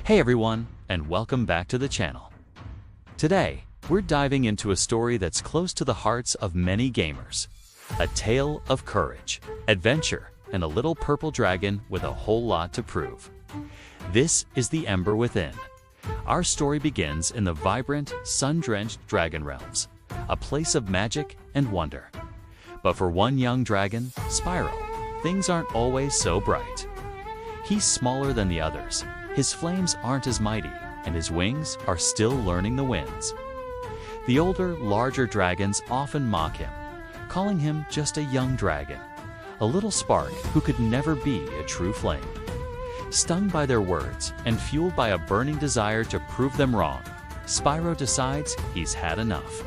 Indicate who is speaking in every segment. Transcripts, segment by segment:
Speaker 1: Hey everyone, and welcome back to the channel. Today, we're diving into a story that's close to the hearts of many gamers. A tale of courage, adventure, and a little purple dragon with a whole lot to prove. This is the Ember Within. Our story begins in the vibrant, sun-drenched Dragon Realms, a place of magic and wonder. But for one young dragon, Spyro, things aren't always so bright. He's smaller than the others, his flames aren't as mighty, and his wings are still learning the winds. The older, larger dragons often mock him, calling him just a young dragon, a little spark who could never be a true flame. Stung by their words and fueled by a burning desire to prove them wrong, Spyro decides he's had enough.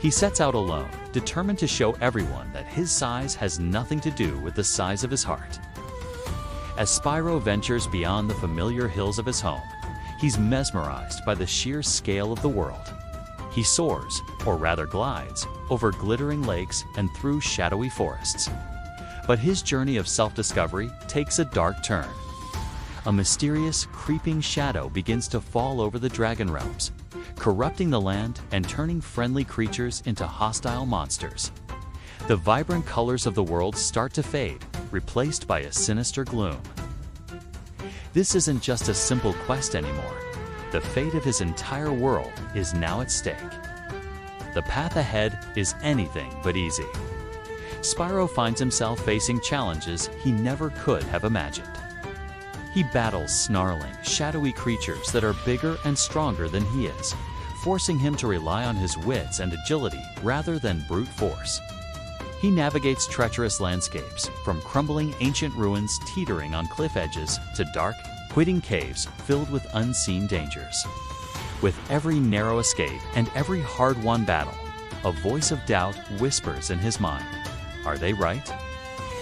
Speaker 1: He sets out alone, determined to show everyone that his size has nothing to do with the size of his heart. As Spyro ventures beyond the familiar hills of his home, he's mesmerized by the sheer scale of the world. He soars, or rather glides, over glittering lakes and through shadowy forests. But his journey of self-discovery takes a dark turn. A mysterious, creeping shadow begins to fall over the Dragon Realms, corrupting the land and turning friendly creatures into hostile monsters. The vibrant colors of the world start to fade, replaced by a sinister gloom. This isn't just a simple quest anymore. The fate of his entire world is now at stake. The path ahead is anything but easy. Spyro finds himself facing challenges he never could have imagined. He battles snarling, shadowy creatures that are bigger and stronger than he is, forcing him to rely on his wits and agility rather than brute force. He navigates treacherous landscapes, from crumbling ancient ruins teetering on cliff edges to dark, hidden caves filled with unseen dangers. With every narrow escape and every hard-won battle, a voice of doubt whispers in his mind. Are they right?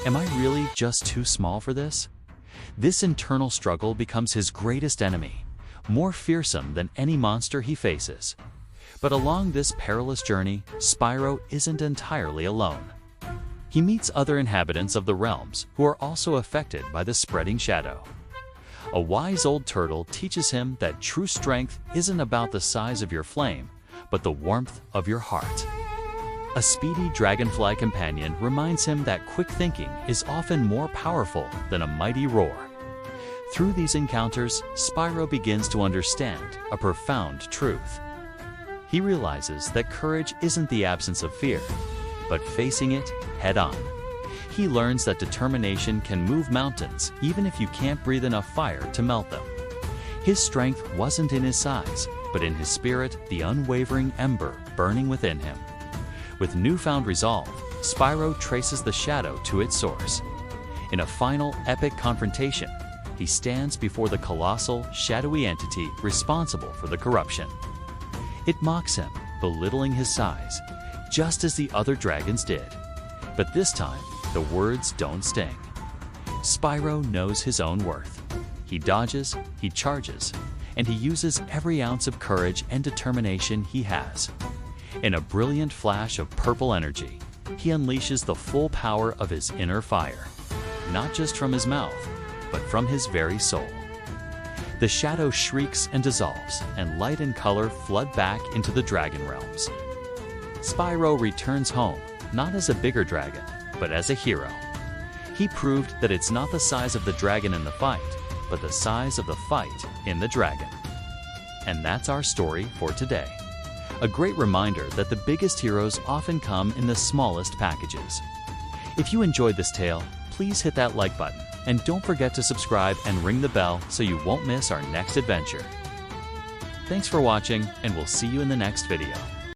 Speaker 1: Am I really just too small for this? This internal struggle becomes his greatest enemy, more fearsome than any monster he faces. But along this perilous journey, Spyro isn't entirely alone. He meets other inhabitants of the realms who are also affected by the spreading shadow. A wise old turtle teaches him that true strength isn't about the size of your flame, but the warmth of your heart. A speedy dragonfly companion reminds him that quick thinking is often more powerful than a mighty roar. Through these encounters, Spyro begins to understand a profound truth. He realizes that courage isn't the absence of fear, but facing it head-on. He learns that determination can move mountains even if you can't breathe enough fire to melt them. His strength wasn't in his size, but in his spirit, the unwavering ember burning within him. With newfound resolve, Spyro traces the shadow to its source. In a final epic confrontation, he stands before the colossal, shadowy entity responsible for the corruption. It mocks him, belittling his size, just as the other dragons did. But this time, the words don't sting. Spyro knows his own worth. He dodges, he charges, and he uses every ounce of courage and determination he has. In a brilliant flash of purple energy, he unleashes the full power of his inner fire, not just from his mouth, but from his very soul. The shadow shrieks and dissolves, and light and color flood back into the Dragon Realms. Spyro returns home, not as a bigger dragon, but as a hero. He proved that it's not the size of the dragon in the fight, but the size of the fight in the dragon. And that's our story for today. A great reminder that the biggest heroes often come in the smallest packages. If you enjoyed this tale, please hit that like button, and don't forget to subscribe and ring the bell so you won't miss our next adventure. Thanks for watching, and we'll see you in the next video.